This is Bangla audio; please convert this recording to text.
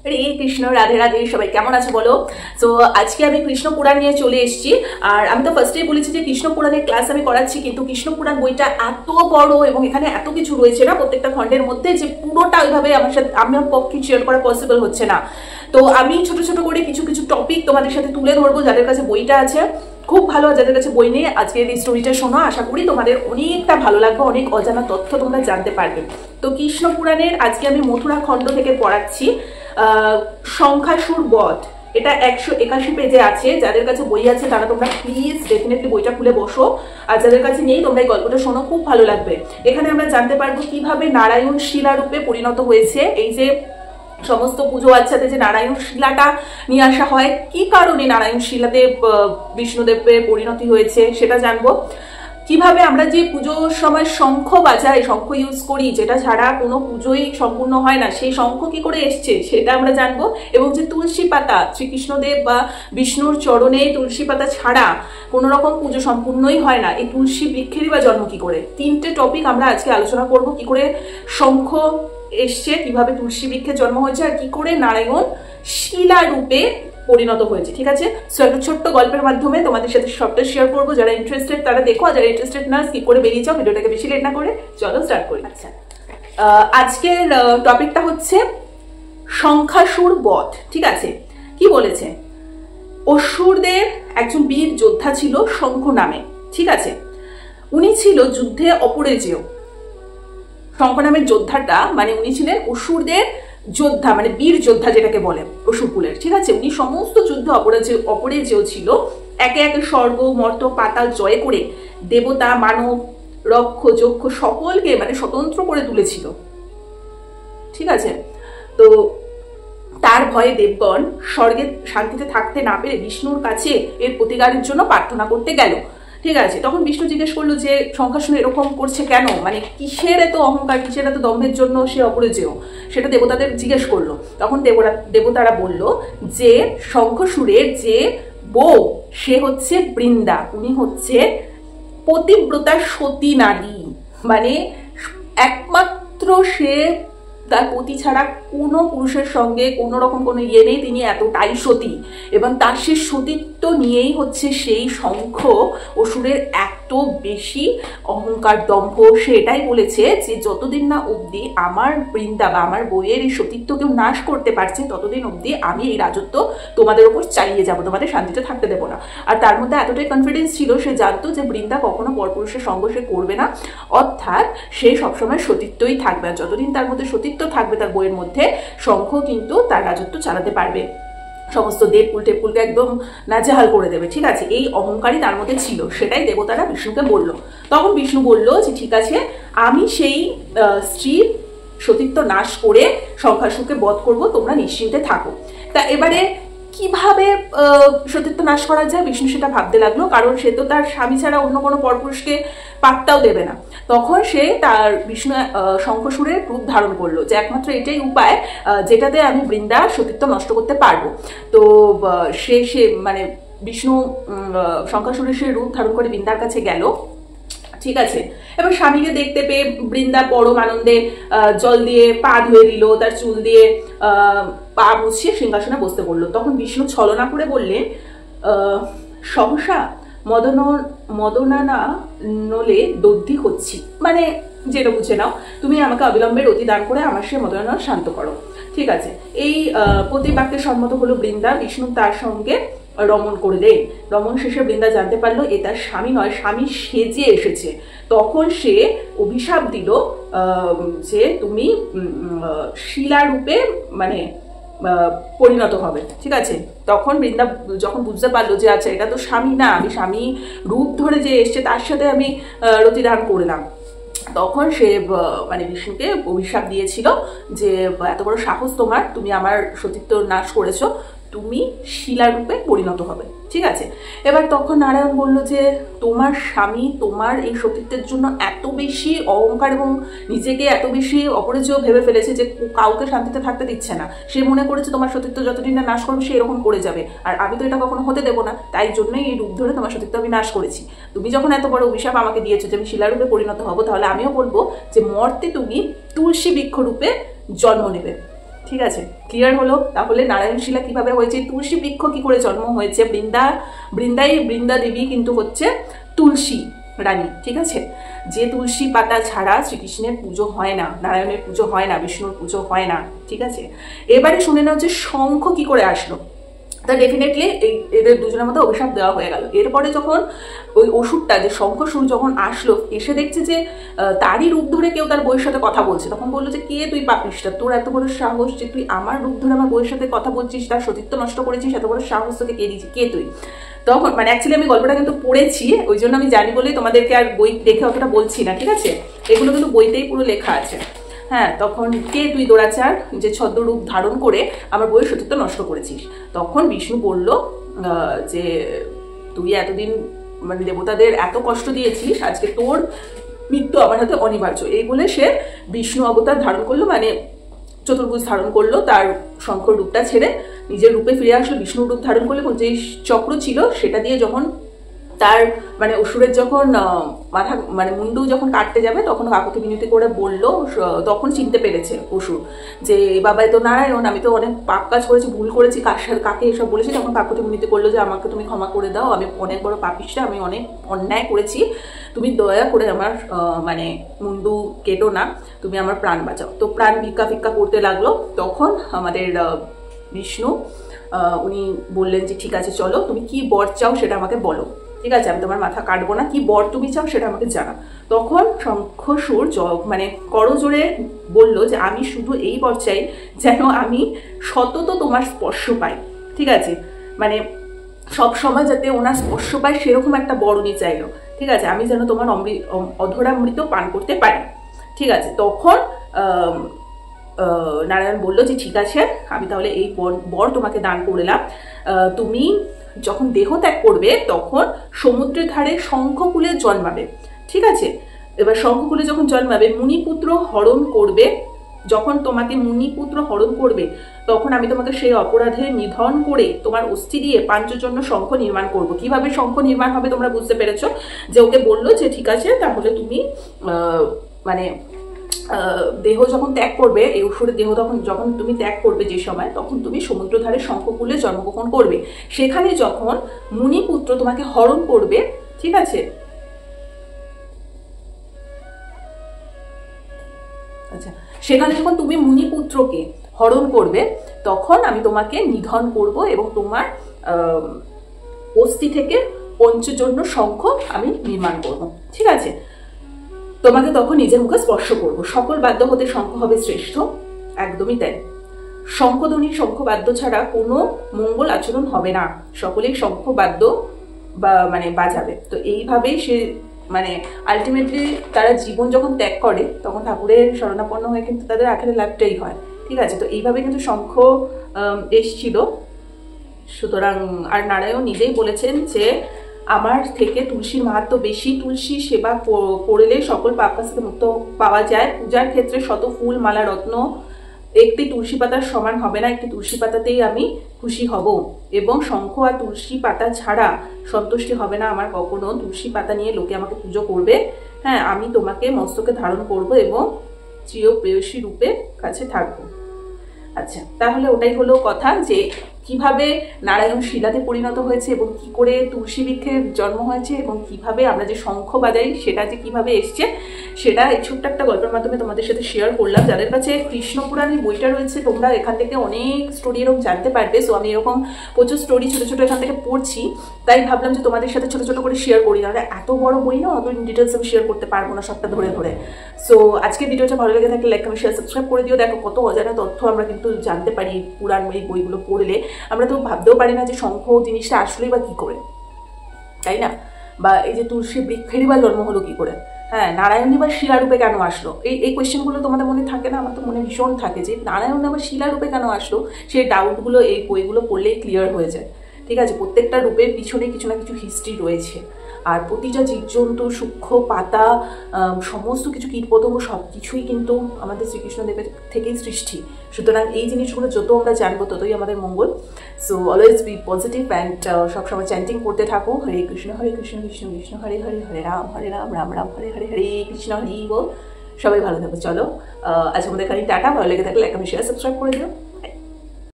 হরে কৃষ্ণ, রাধে রাধে। সবাই কেমন আছে বলো? তো আজকে আমি কৃষ্ণ পুরাণ নিয়ে চলে এসেছি। আর আমি তো ফার্স্টেই বলেছি যে কৃষ্ণ পুরাণের ক্লাস আমি করাচ্ছি, কিন্তু কৃষ্ণ পুরাণ বইটা এত বড় এবং এখানে এত কিছু রয়েছে না প্রত্যেকটা খণ্ডের মধ্যে, যে পুরোটা ওইভাবে আমার পক্ষে শেয়ার করা পসিবল হচ্ছে না। তো আমি ছোট ছোট করে কিছু কিছু টপিক তোমাদের সাথে তুলে ধরবো। যাদের কাছে বইটা আছে খুব ভালো, যাদের কাছে বই নেই আজকের এই স্টোরিটা শোনো, আশা করি তোমাদের অনেকটা ভালো লাগবে, অনেক অজানা তথ্য তোমরা জানতে পারবে। তো কৃষ্ণ পুরাণের আজকে আমি মথুরা খণ্ড থেকে পড়াচ্ছি সংখ্যাসুর বধ। এটা 181 পেজে আছে। যাদের কাছে বই আছে তারা তোমরা প্লিজ ডেফিনেটলি বইটা খুলে বসো, আর যাদের কাছে নেই তোমরা এই গল্পটা শোনো, খুব ভালো লাগবে। এখানে আমরা জানতে পারবো কিভাবে নারায়ণ শিলা রূপে পরিণত হয়েছে। এই যে সমস্ত পুজো আচ্ছাতে যে নারায়ণ শিলাটা নিয়ে আসা হয়, কি কারণে নারায়ণ শিলাতে বিষ্ণুদেবের পরিণতি হয়েছে সেটা জানবো। কিভাবে আমরা যে পুজোর সময় শঙ্খ বাজাই, শঙ্খ ইউজ করি, যেটা ছাড়া কোনো পুজোই সম্পূর্ণ হয় না, সেই শঙ্খ কি করে এসছে সেটা আমরা জানবো। এবং যে তুলসী পাতা, শ্রীকৃষ্ণদেব বা বিষ্ণুর চরণে তুলসী পাতা ছাড়া কোনো রকম পুজো সম্পূর্ণই হয় না, এই তুলসী বৃক্ষেরই বা জন্ম কি করে। তিনটে টপিক আমরা আজকে আলোচনা করব। কি করে শঙ্খ এসছে, কিভাবে তুলসী বৃক্ষের জন্ম হয়েছে, আর কি করে নারায়ণ শিলা রূপে পরিণত হয়েছে। ঠিক আছে, সো একটা ছোট্ট গল্পের মাধ্যমে তোমাদের সাথে সবটা শেয়ার করবো। যারা ইন্টারেস্টেড তারা দেখো, আর যারা ইন্টারেস্টেড না স্কিপ করে বেরিয়ে যাও, ভিডিওটাকে বেশি লেট না করে। চলো স্টার্ট করি। আচ্ছা, আজকের টপিকটা হচ্ছে সংখ্যাসুর বধ। ঠিক আছে, কি বলেছে? অসুরদের একজন বীর যোদ্ধা ছিল শঙ্খ নামে। ঠিক আছে, উনি ছিল যুদ্ধে অপরাজেয়। শঙ্খ নামের যোদ্ধাটা মানে উনি ছিলেন অসুরদের যোদ্ধা, মানে বীর যোদ্ধা যেটাকে বলে অসুরকুলের। ঠিক আছে, উনি সমস্ত যুদ্ধে অপরাজেয় ছিল। একে একে স্বর্গ মর্ত পাতাল জয় করে দেবতা মানব রক্ষ যক্ষ সকলকে মানে স্বতন্ত্র করে তুলেছিল। ঠিক আছে, তো তার ভয়ে দেবগণ স্বর্গে শান্তিতে থাকতে না পেরে বিষ্ণুর কাছে এর প্রতিকারের জন্য প্রার্থনা করতে গেল। ঠিক আছে, তখন বিষ্ণু জিজ্ঞেস করলো যে সংখ্যাসুর এরকম করছে কেন, মানে কিসের এত অহংকার, কিসের এত দম্ভের জন্য সে অপরাজেয়, সেটা দেবতাদের জিজ্ঞেস করলো। তখন দেবতারা বলল যে সংখ্যাসুরের যে বউ সে হচ্ছে বৃন্দা, উনি হচ্ছে পতিব্রতা সতী নারী, মানে একমাত্র সে তার পতি ছাড়া কোনো পুরুষের সঙ্গে কোনো রকম কোনো ইয়ে নেই, তিনি এতটাই সতী। এবং তার সে সতীত্ব নিয়েই হচ্ছে সেই শঙ্খ অসুরের এত বেশি অহংকার দম্ভ। সে এটাই বলেছে যে যতদিন না অবধি আমার বৃন্দা বা আমার বইয়ের এই সতীত্ব কেউ নাশ করতে পারছে, ততদিন অবধি আমি এই রাজত্ব তোমাদের ওপর চালিয়ে যাবো, তোমাদের শান্তিতে থাকতে দেবো না। আর তার মধ্যে এতটাই কনফিডেন্স ছিল, সে জানতো যে বৃন্দা কখনো পরপুরুষের সঙ্গ সে করবে না, অর্থাৎ সে সবসময় সতীত্বই থাকবে। আর যতদিন তার মধ্যে সতীত্ব থাকবে তার বইয়ের মধ্যে, শঙ্খ কিন্তু তার রাজত্ব চালাতে পারবে, সমস্ত দেবকুল টেবকুলকে একদম নাজেহাল করে দেবে। ঠিক আছে, এই অহংকারই তার মধ্যে ছিল, সেটাই দেবতারা বিষ্ণুকে বলল। তখন বিষ্ণু বলল যে ঠিক আছে, আমি সেই স্ত্রীর সতীত্ব নাশ করে সংখ্যাসুরকে বধ করব, তোমরা নিশ্চিন্তে থাকো। তা এবারে কিভাবে সতীত্ব নাশ করা যায়, বিষ্ণু সেটা ভাবতে লাগলো, কারণ সে তো তার স্বামী ছাড়া অন্য কোনো পরপুরুষকে পাত্তাও দেবে না। তখন সে তার বিষ্ণু শঙ্খসুরের রূপ ধারণ করলো, যে একমাত্র এটাই উপায় যেটাতে আমি বৃন্দার সতীত্ব নষ্ট করতে পারবো। তো সে মানে বিষ্ণু শঙ্খসুরের সে রূপ ধারণ করে বৃন্দার কাছে গেল। ঠিক আছে, এবার স্বামীকে দেখতে পেয়ে বৃন্দা পরম আনন্দে জল দিয়ে পা ধুয়ে দিল, তার চুল দিয়ে পা মুছিয়ে সিংহাসনে বসতে বললো। তখন বিষ্ণু ছলনা করে বললেন, সহসা মদনানা নলে দগ্ধি হচ্ছি, মানে যেটা বুঝে নাও, তুমি আমাকে অবিলম্বে রতি দান করে আমার সে মদনা শান্ত করো। ঠিক আছে, এই প্রতিবাক্যে সম্মত হলো বৃন্দা। বিষ্ণু তার সঙ্গে রমণ করে দেন। রমণ শেষে বৃন্দা জানতে পারলো এ তার স্বামী নয়, স্বামী সেজে এসেছে। তখন সে অভিশাপ দিল যে তুমি শিলারূপে মানে পরিণত হবে। ঠিক আছে, তখন বৃন্দা যখন বুঝতে পারলো যে আচ্ছা এটা তো স্বামী না, আমি স্বামী রূপ ধরে যে এসছে তার সাথে আমি রতিদান করলাম, তখন সে মানে বিষ্ণুকে অভিশাপ দিয়েছিল যে এত বড় সাহস তোমার, তুমি আমার সতীত্ব নাশ করেছো, তুমি শিলারূপে পরিণত হবে। ঠিক আছে, এবার তখন নারায়ণ বলল যে তোমার স্বামী তোমার এই সতীত্বের জন্য এত বেশি অহংকার এবং নিজেকে এত বেশি অপরিচয় ভেবে ফেলেছে যে কাউকে শান্তিতে থাকতে দিচ্ছে না। সে মনে করেছে তোমার সতীত্ব যতদিন না নাশ করবে সে এরকম করে যাবে, আর আমি তো এটা কখনো হতে দেবো না, তাই জন্যই এই রূপ ধরে তোমার সতীত্ব আমি নাশ করেছি। তুমি যখন এত বড় অভিশাপ আমাকে দিয়েছো যে আমি শিলারূপে পরিণত হব, তাহলে আমিও বলবো যে মর্তে তুমি তুলসী বৃক্ষরূপে জন্ম নেবে। ঠিক আছে, ক্লিয়ার হলো? তাহলে নারায়ণশিলা কিভাবে হয়েছে, তুলসী বৃক্ষ কি করে জন্ম হয়েছে, বৃন্দা দেবী কিন্তু হচ্ছে তুলসী রানী। ঠিক আছে, যে তুলসী পাতা ছাড়া শ্রীকৃষ্ণের পুজো হয় না, নারায়ণের পুজো হয় না, বিষ্ণুর পুজো হয় না। ঠিক আছে, এবারে শুনে নাও যে শঙ্খ কি করে আসলো। তা ডেফিনেটলি এদের দুজনের মধ্যে অভিশাপ দেওয়া হয়ে গেল। এরপরে যখন ওই অসুরটা, যে শঙ্খসুর যখন আসলো, এসে দেখছে যে তারই রূপ ধরে কেউ তার বউয়ের সাথে কথা বলছে, তখন বললো যে কে তুই পাপিষ্টা, তোর এত বড় সাহস যে তুই আমার রূপ ধরে আমার বউয়ের সাথে কথা বলছিস, তার সতীত্ব নষ্ট করেছিস, এত বড় সাহস তোকে কে দিয়েছি, কে তুই? তখন মানে অ্যাকচুয়ালি আমি গল্পটা কিন্তু পড়েছি, ওই জন্য আমি জানি বলেই তোমাদেরকে আর বই দেখে অতটা বলছি না। ঠিক আছে, এগুলো কিন্তু বইতেই পুরো লেখা আছে। হ্যাঁ, তখন কে তুই দোরাচার, যে ছদ্মরূপ ধারণ করে আমার বইয়ের সতীত্ব নষ্ট করেছিস? তখন বিষ্ণু বলল যে তুই এতদিন মানে দেবতাদের এত কষ্ট দিয়েছিস, আজকে তোর মৃত্যু আমার হাতে অনিবার্য। এই বলে সে বিষ্ণু অবতার ধারণ করলো, মানে চতুর্ভুজ ধারণ করলো, তার শঙ্কর রূপটা ছেড়ে নিজের রূপে ফিরে আসলো, বিষ্ণু রূপ ধারণ করলো, এবং যে চক্র ছিল সেটা দিয়ে যখন তার মানে অসুরের যখন মাথা মানে মুন্ডু যখন কাটতে যাবে, তখন কাকুতি বিনতি করে বলল, তখন চিনতে পেরেছে অসুর যে বাবা তো নারায়ণ, আমি তো অনেক পাপ কাজ করেছি, ভুল করেছি, কাকে এসব বলেছি। তখন কাকুতি বিনতি করলো যে আমাকে তুমি ক্ষমা করে দাও, আমি অনেক বড় পাপিষ্টা, আমি অনেক অন্যায় করেছি, তুমি দয়া করে আমার মানে মুন্ডু কেটো না, তুমি আমার প্রাণ বাঁচাও। তো প্রাণ ভিক্ষা করতে লাগলো। তখন আমাদের বিষ্ণু উনি বললেন যে ঠিক আছে চলো, তুমি কি বর চাও সেটা আমাকে বলো। ঠিক আছে, আমি তোমার মাথা কাটবো না, কি বর তুমি চাও সেটা আমাকে জানা। তখন শঙ্খসুর মানে করজোরে বলল যে আমি শুধু এই বর চাই যেন আমি সতত তোমার স্পর্শ পাই। ঠিক আছে, মানে সব সময় যাতে ওনার স্পর্শ পায় সেরকম একটা বর উনি চাইলো। ঠিক আছে, আমি যেন তোমার অধরামৃত পান করতে পারি। ঠিক আছে, তখন নারায়ণ বলল যে ঠিক আছে, আমি তাহলে এই বর তোমাকে দান করলাম। তুমি যখন দেহ ত্যাগ করবে তখন সমুদ্রের ধারে শঙ্খকুলে জন্মাবে। ঠিক আছে, এবার শঙ্খকুলে যখন জন্মাবে, মুনিপুত্র হরণ করবে, যখন তোমাকে মুনিপুত্র হরণ করবে তখন আমি তোমাকে সেই অপরাধে নিধন করে তোমার অস্থি দিয়ে পাঞ্চজন্য শঙ্খ নির্মাণ করব। কিভাবে শঙ্খ নির্মাণ হবে তোমরা বুঝতে পেরেছো, যে ওকে বললো যে ঠিক আছে তাহলে তুমি মানে দেহ যখন ত্যাগ করবে, এই অসুরের দেহ যখন তুমি ত্যাগ করবে যে সময়, তখন তুমি সমুদ্র ধারে শঙ্খকুলে জন্মগ্রহণ করবে। সেখানে যখন মুনিপুত্র তোমাকে হরণ করবে, ঠিক আছে, আচ্ছা, সেখানে যখন তুমি মুনিপুত্রকে হরণ করবে তখন আমি তোমাকে নিধন করব এবং তোমার অস্থি থেকে পঞ্চজন্য শঙ্খ আমি নির্মাণ করব। ঠিক আছে, তোমাকে তখন নিজের মুখে স্পর্শ করব। সকল বাদ্য হতে শঙ্খ হবে শ্রেষ্ঠ। একদমই তাই, শঙ্খধ্বনি শঙ্খবাদ্য ছাড়া কোনো মঙ্গল আচরণ হবে না, সকলেই শঙ্খবাদ্য মানে বাজাবে। তো এইভাবেই সে মানে আলটিমেটলি তারা জীবন যখন ত্যাগ করে তখন ঠাকুরের শরণাপন্ন হয়ে কিন্তু তাদের আখেরে লাভটাই হয়। ঠিক আছে, তো এইভাবে কিন্তু শঙ্খ এসছিল। সুতরাং আর নারায়ণ নিজেই বলেছেন যে আমার থেকে তুলসীর মাহাত্ম্য বেশি, তুলসী সেবা করলে সকল পাপ থেকে মুক্ত পাওয়া যায়। পূজার ক্ষেত্রে শত ফুল মালা রত্ন একটি তুলসী পাতার সমান হবে না, একটি তুলসী পাতাতেই আমি খুশি হব, এবং শঙ্খ আর তুলসী পাতা ছাড়া সন্তুষ্টি হবে না আমার কখনো। তুলসী পাতা নিয়ে লোকে আমাকে পুজো করবে। হ্যাঁ, আমি তোমাকে মস্তকে ধারণ করব এবং চির প্রেয়সী রূপে কাছে থাকবো। আচ্ছা, তাহলে ওটাই হলো কথা যে কিভাবে নারায়ণ শিলাতে পরিণত হয়েছে এবং কি করে তুলসী বৃক্ষের জন্ম হয়েছে এবং কিভাবে আমরা যে শঙ্খ বাজাই সেটা যে কিভাবে এসছে সেটা এই ছোট্ট একটা গল্পের মাধ্যমে তোমাদের সাথে শেয়ার করলাম। যাদের কাছে কৃষ্ণ পুরাণের বইটা রয়েছে তোমরা এখান থেকে অনেক স্টোরি এরকম জানতে পারবে। সো আমি এরকম প্রচুর স্টোরি ছোটো ছোটো এখান থেকে পড়ছি, তাই ভাবলাম যে তোমাদের সাথে ছোটো ছোটো করে শেয়ার করি, নাহলে এত বড় বই না, অত ডিটেলস আমি শেয়ার করতে পারবো না সবটা ধরে ধরে। সো আজকে ভিডিওটা ভালো লেগে থাকলে লাইক কমেন্ট শেয়ার সাবস্ক্রাইব করে দিও। দেখো কত অজানা তথ্য আমরা কিন্তু জানতে পারি পুরাণ এই বইগুলো পড়লে। আমরা তো ভাবতেও পারি না যে শঙ্খ জিনিসটা আসলেই বা কী করে, তাই না? বা এই যে তুলসী বৃক্ষেরই বা জন্ম হলো কী করে, হ্যাঁ, নারায়ণী বা শিলারূপে কেন আসলো, এই কোয়েশ্চেনগুলো তোমাদের মনে থাকে না? আমার তো মনে ভীষণ থাকে যে নারায়ণ আবার শিলারূপে কেন আসলো, সেই ডাউটগুলো এই বইগুলো পড়লেই ক্লিয়ার হয়ে যায়। ঠিক আছে, প্রত্যেকটা রূপের পিছনে কিছু না কিছু হিস্ট্রি রয়েছে, আর প্রতিটা জীবজন্তু সূক্ষ্ম পাতা সমস্ত কিছু কীটপতঙ্গ সব কিছুই কিন্তু আমাদের শ্রীকৃষ্ণদেবের থেকেই সৃষ্টি। সুতরাং এই জিনিসগুলো যত আমরা জানবো ততই আমাদের মঙ্গল। So always be positive and সবসময় চ্যান্টিং করতে থাকো, হরে কৃষ্ণ কৃষ্ণ কৃষ্ণ হরে হরে, হরে রাম রাম রাম হরে হরে, হরে কৃষ্ণ হরি বল। সবাই ভালো থাকো। চলো আজ আমাদের এখানে টাটা। ভালো লেগে থাকলে লাইক, কমেন্ট, শেয়ার, সাবস্ক্রাইব করে দিও।